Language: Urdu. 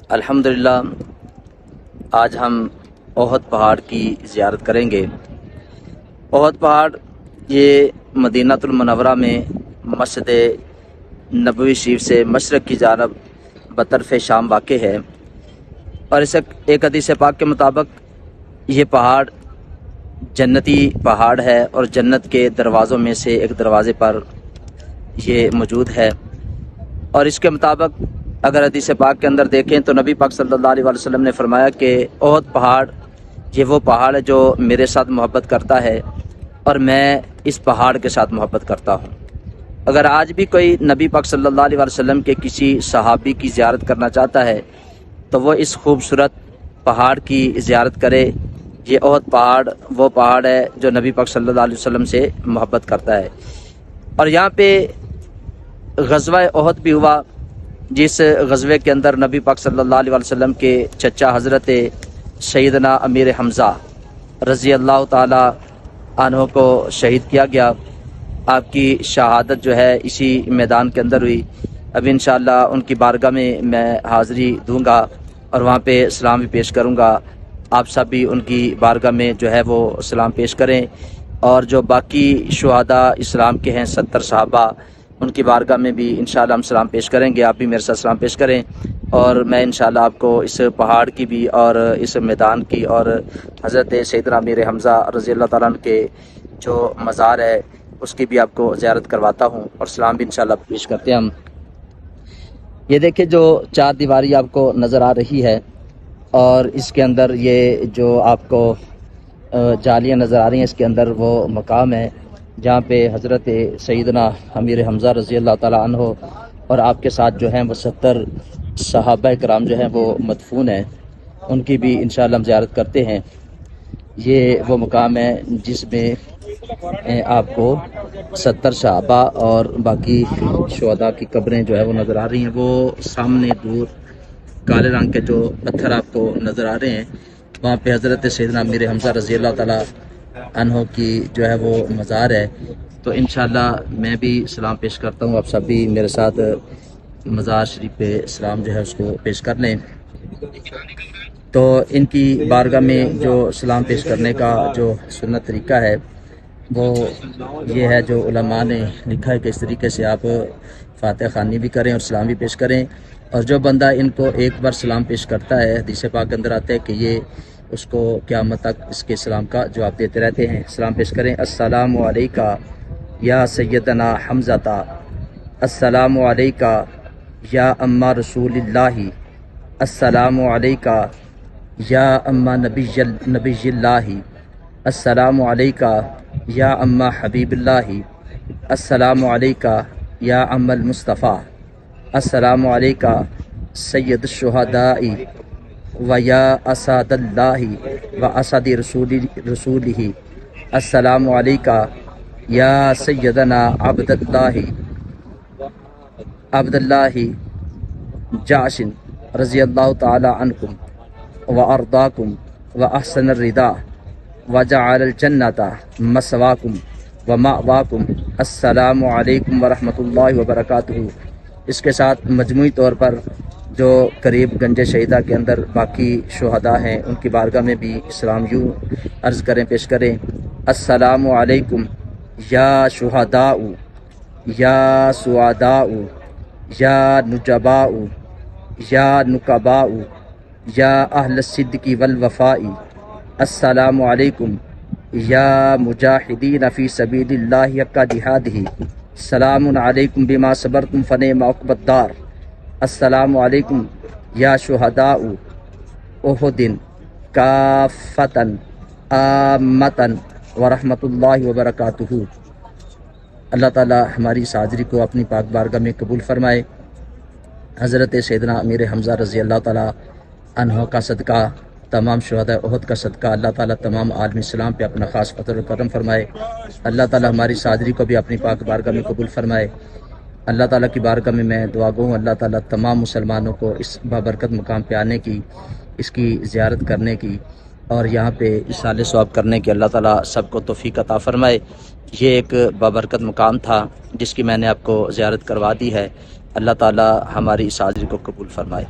الحمدللہ آج ہم احد پہاڑ کی زیارت کریں گے۔ احد پہاڑ یہ مدینہ المنورہ میں مسجد نبوی شریف سے مشرق کی جانب بطرف شام واقع ہے، اور اس ایک حدیث پاک کے مطابق یہ پہاڑ جنتی پہاڑ ہے اور جنت کے دروازوں میں سے ایک دروازے پر یہ موجود ہے۔ اور اس کے مطابق اگر حدیث پاک کے اندر دیکھیں تو نبی پاک صلی اللہ علیہ وسلم نے فرمایا کہ احد پہاڑ یہ وہ پہاڑ ہے جو میرے ساتھ محبت کرتا ہے اور میں اس پہاڑ کے ساتھ محبت کرتا ہوں۔ اگر آج بھی کوئی نبی پاک صلی اللہ علیہ وسلم کے کسی صحابی کی زیارت کرنا چاہتا ہے تو وہ اس خوبصورت پہاڑ کی زیارت کرے۔ یہ احد پہاڑ وہ پہاڑ ہے جو نبی پاک صلی اللہ علیہ وسلم سے محبت کرتا ہے۔ اور یہاں پہ غزوہ احد بھی ہوا، جس غزوے کے اندر نبی پاک صلی اللہ علیہ وسلم کے چچا حضرت سیدنا امیر حمزہ رضی اللہ تعالی عنہ کو شہید کیا گیا۔ آپ کی شہادت جو ہے اسی میدان کے اندر ہوئی۔ اب انشاءاللہ ان کی بارگاہ میں حاضری دوں گا اور وہاں پہ سلام بھی پیش کروں گا۔ آپ سب بھی ان کی بارگاہ میں جو ہے وہ سلام پیش کریں، اور جو باقی شہداء اسلام کے ہیں 70 صحابہ، ان کی بارگاہ میں بھی انشاءاللہ ہم سلام پیش کریں گے۔ آپ بھی میرے ساتھ سلام پیش کریں، اور میں انشاءاللہ آپ کو اس پہاڑ کی بھی اور اس میدان کی اور حضرت سیدنا امیر حمزہ رضی اللہ تعالیٰ عنہ کے جو مزار ہے اس کی بھی آپ کو زیارت کرواتا ہوں، اور سلام بھی انشاءاللہ پیش کرتے ہیں ہم۔ یہ دیکھیں جو چار دیواری آپ کو نظر آ رہی ہے، اور اس کے اندر یہ جو آپ کو جالیاں نظر آ رہی ہیں، اس کے اندر وہ مقام ہے جہاں پہ حضرت سیدنا امیر حمزہ رضی اللہ تعالیٰ عنہ اور آپ کے ساتھ جو ہیں وہ 70 صحابہ کرام جو ہیں وہ مدفون ہیں، ان کی بھی انشاءاللہ ہم زیارت کرتے ہیں۔ یہ وہ مقام ہے جس میں آپ کو 70 صحابہ اور باقی شہداء کی قبریں جو ہے وہ نظر آ رہی ہیں۔ وہ سامنے دور کالے رنگ کے جو پتھر آپ کو نظر آ رہے ہیں، وہاں پہ حضرت سیدنا امیر حمزہ رضی اللہ تعالیٰ عنہ کی جو ہے وہ مزار ہے۔ تو انشاءاللہ میں بھی سلام پیش کرتا ہوں، آپ سب بھی میرے ساتھ مزار شریف پہ سلام جو ہے اس کو پیش کر لیں۔ تو ان کی بارگاہ میں جو سلام پیش کرنے کا جو سنت طریقہ ہے وہ یہ ہے جو علماء نے لکھا ہے کہ اس طریقے سے آپ فاتحہ خوانی بھی کریں اور سلام بھی پیش کریں، اور جو بندہ ان کو ایک بار سلام پیش کرتا ہے، حدیث پاک کے اندر آتا ہے کہ یہ اس کو قیامت تک اس کے سلام کا جواب دیتے رہتے ہیں۔ سلام پیش کریں۔ السلام علیکہ یا سیدنا حمزہ، السلام علیکہ یا اما رسول اللہ، السلام علیکہ یا اما نبی اللہ، السلام علیکہ یا اما حبیب اللہ، السلام علیکہ یا اما المصطفیٰ، السلام علیکہ سید الشہداء و یا اسد اللہ و اسد رسولہ، السلام علیکہ یا سیدنا عبد اللہ جعش رضی اللہ تعالی عنکم و ارضاکم و احسن الرضا و جعل الجنۃ مثواکم و مأواکم، السلام علیکم ورحمۃ اللہ وبرکاتہ۔ اس کے ساتھ مجموعی طور پر جو قریب گنج شہیدہ کے اندر باقی شہداء ہیں ان کی بارگاہ میں بھی اسلام یوں عرض کریں، پیش کریں۔ السلام علیکم یا شہداء یا سعداء یا نجباء یا نقباء یا اہل الصدق والوفاء، السلام علیکم یا مجاہدین فی سبیل اللہ حق جہادہ، سلام علیکم بما صبرتم فنعم عقبی الدار، السلام علیکم یا شہداء احد کافۃ عامۃ ورحمۃ اللہ وبرکاتہ۔ اللہ تعالی ہماری اس حاضری کو اپنی پاک بارگاہ میں قبول فرمائے۔ حضرت سیدنا امیر حمزہ رضی اللہ تعالی عنہ کا صدقہ، تمام شہداء احد کا صدقہ، اللہ تعالیٰ تمام عالم اسلام پہ اپنا خاص فضل و کرم فرمائے۔ اللہ تعالیٰ ہماری صادری کو بھی اپنی پاک بارگاہ میں قبول فرمائے۔ اللہ تعالیٰ کی بارگاہ میں میں دعا گو ہوں، اللہ تعالیٰ تمام مسلمانوں کو اس بابرکت مقام پہ آنے کی، اس کی زیارت کرنے کی اور یہاں پہ اصالہ ثواب کرنے کی اللہ تعالیٰ سب کو توفیق عطا فرمائے۔ یہ ایک بابرکت مقام تھا جس کی میں نے آپ کو زیارت کروا دی ہے۔ اللہ تعالیٰ ہماری اس حاضری کو قبول فرمائے۔